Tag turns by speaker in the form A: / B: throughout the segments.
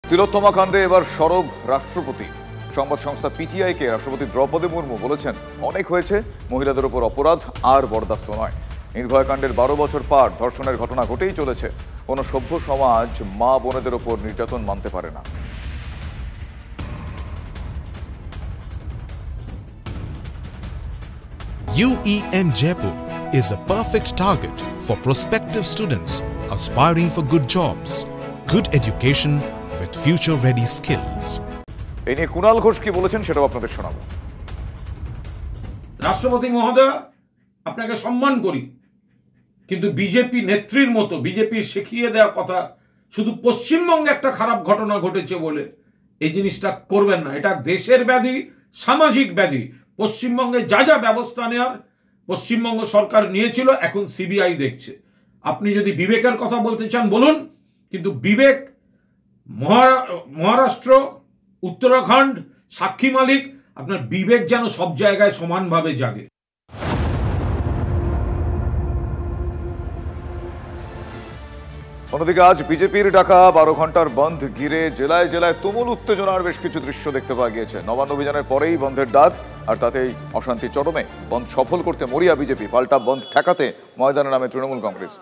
A: তিলোত্তমা কাণ্ডে এবার সরব রাষ্ট্রপতি। সংবাদ সংস্থা পিটিআইকে রাষ্ট্রপতি দ্রৌপদী মুর্মু বলেছেন, অনেক হয়েছে, মহিলাদের ওপর অপরাধ আর বরদাস্ত নয়। নির্ভয়া কাণ্ডের 12 বছর পার, ধর্ষণের ঘটনা ঘটেই চলেছে। কোনো সভ্য সমাজ মা বোনেদের ওপর নির্যাতন মানতে পারে না।
B: UEM Jaipur is a perfect target for prospective students aspiring for good jobs, good education with future-ready skills.
A: এই নিয়ে কুণাল ঘোষ কি বলেছেন সেটাও আপনাদের শোনাবো।
C: রাষ্ট্রপতি মহোদয়, আপনাকে সম্মান করি, কিন্তু বিজেপি নেত্রীর মতো বিজেপির শিখিয়ে দেওয়া কথা শুধু পশ্চিমবঙ্গে একটা খারাপ ঘটনা ঘটেছে বলে এই জিনিসটা করবেন না। এটা দেশের ব্যাধি, সামাজিক ব্যাধি। পশ্চিমবঙ্গে যা যা ব্যবস্থা নেওয়ার পশ্চিমবঙ্গ সরকার নিয়েছিল, এখন সিবিআই দেখছে। আপনি যদি বিবেকের কথা বলতে চান বলুন, কিন্তু বিবেক মহারাষ্ট্র, উত্তরাখণ্ড, সাক্ষী মালিক, আপনার বিবেক যেন সব জায়গায় সমানভাবে জাগে।
A: অন্যদিকে আজ বিজেপির ডাকা 12 ঘন্টার বন্ধ ঘিরে জেলায় জেলায় তুমুল উত্তেজনার বেশ কিছু দৃশ্য দেখতে পাওয়া গিয়েছে। নবান্ন অভিযানের পরেই বন্ধের ডাক, আর তাতেই অশান্তি চরমে। বন্ধ সফল করতে মরিয়া বিজেপি, পাল্টা বন্ধ ঠেকাতে ময়দানে নামে তৃণমূল কংগ্রেস।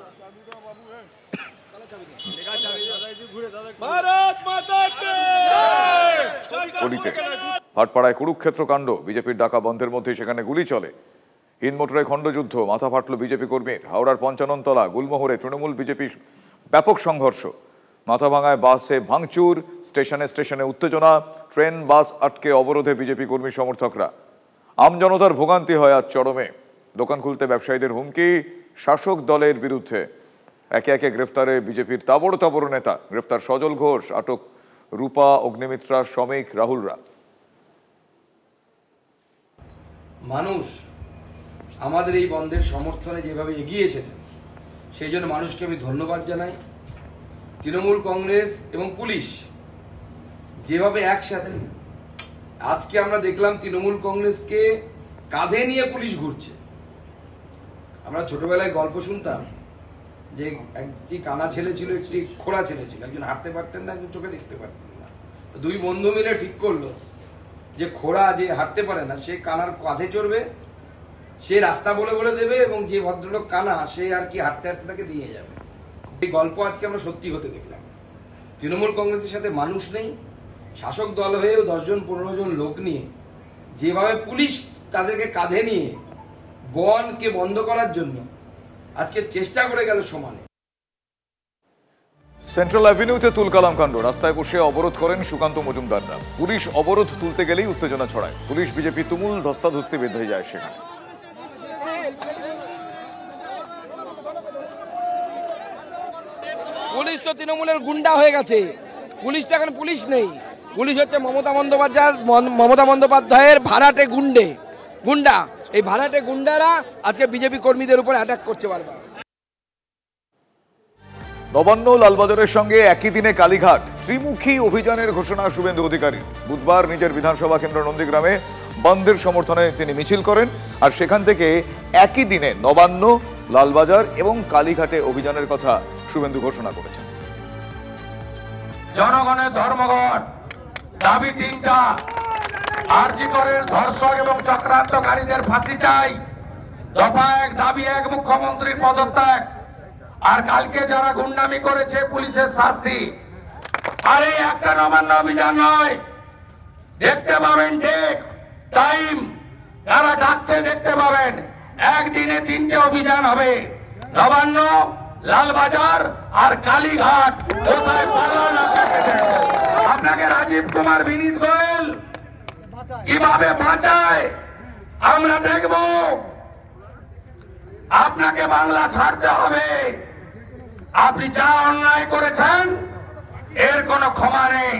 A: ভাটপাড়ায় কুরুক্ষেত্র কাণ্ড, বিজেপির ডাকা বন্ধের মধ্যে সেখানে গুলি চলে। হিন্দমোটরে খণ্ডযুদ্ধ, মাথা ফাটল বিজেপি কর্মীর। হাওড়ার পঞ্চাননতলা গুলমোহরে তৃণমূল বিজেপির ব্যাপক সংঘর্ষ, মাথা ভাঙায় বাসে ভাঙচুর, স্টেশনে স্টেশনে উত্তেজনা, ট্রেন বাস আটকে অবরোধে বিজেপি কর্মী সমর্থকরা। আমজনতার ভোগান্তি হয় আজ চরমে। দোকান খুলতে ব্যবসায়ীদের হুমকি, শাসক দলের বিরুদ্ধে। একে একে গ্রেফতারে বিজেপির তাবড় তাবড় নেতা। গ্রেফতার সজল ঘোষ, আটক রূপা, অগ্নিমিত্রা, শ্রমিক, রাহুলরা।
D: মানুষ আমাদের এই বন্ধের সমর্থনে যেভাবে এগিয়ে এসেছে, সেই জন্য মানুষকে আমি ধন্যবাদ জানাই। তৃণমূল কংগ্রেস এবং পুলিশ যেভাবে একসাথে, আজকে আমরা দেখলাম তৃণমূল কংগ্রেসকে কাঁধে নিয়ে পুলিশ ঘুরছে। আমরা ছোটবেলায় গল্প শুনতাম যে একটি কানা ছেলে ছিল, একটি খোড়া ছেলে ছিল। একজন হাঁটতে পারতেন না, একজন চোখে দেখতে পারতেন না। দুই বন্ধু মিলে ঠিক করলো যে খোড়া যে হাঁটতে পারে না, সে কানার কাঁধে চড়বে, সে রাস্তা বলে বলে দেবে, এবং যে ভদ্রলোক কানা, সে আর কি হাঁটতে হাঁটতে তাকে দিয়ে যাবে। এই গল্প আজকে আমরা সত্যি হতে দেখলাম। তৃণমূল কংগ্রেসের সাথে মানুষ নেই, শাসক দল হয়েও 10 জন 15 জন লোক নিয়ে যেভাবে পুলিশ তাদেরকে কাঁধে নিয়ে বনকে বন্ধ করার জন্য আজকে চেষ্টা করে গেল সমানে।
A: সেন্ট্রাল অ্যাভিনিউতে তুলকালাম কাণ্ড, রাস্তায় বসে অবরোধ করেন সুকান্ত মজুমদাররা। পুলিশ অবরোধ তুলতে গেলেই উত্তেজনা ছড়ায়। পুলিশ বিজেপি তুমুল ধস্তাধস্তি বেঁধে যায় সেখানে।
E: পুলিশ তো তৃণমূলের গুন্ডা হয়ে গেছে। পুলিশটা এখন পুলিশ নেই, পুলিশ হচ্ছে মমতা বন্দ্যোপাধ্যায়ের ভাড়াটে গুন্ডা। এই ভাড়াটে গুন্ডারা আজকে বিজেপি কর্মীদের উপর অ্যাটাক করছে বারবার।
A: নবান্ন, লালবাজারের সঙ্গে একই দিনে কালীঘাট। ত্রিমুখী অভিযানের ঘোষণা শুভেন্দু অধিকারী। বুধবার নিজের বিধানসভা কেন্দ্র নন্দীগ্রামে বন্ধের সমর্থনে তিনি মিছিল করেন, আর সেখান থেকে একই দিনে নবান্ন, লালবাজার এবং কালীঘাটে অভিযানের কথা শুভেন্দু ঘোষণা করেছেন।
F: জনগণের ধর্মঘট দাবি 3টা। আরজি করের ধর্ষক এবং চক্রান্তকারীদের ফাঁসি চাই। দফা 1, দাবি 1 মুখ্যমন্ত্রীর পদত্যাগ। আর কালকে যারা গুন্ডামি করেছে পুলিশের শাস্তি। আর এই একটা নবান্ন অভিযান নয়, দেখতে পাবেন ডেট টাইম, যারা ডাকছে দেখতে পাবেন। একদিনে 3টে অভিযান হবে, নবান্ন, লালবাজার আর কালীঘাট। আপনাকে রাজীব কুমার, বিনীত গোয়েল কিভাবে বাঁচায় আমরা দেখব। আপনাকে বাংলা ছাড়তে হবে। আপনি যা অন্যায় করেছেন এর কোনো ক্ষমা নেই।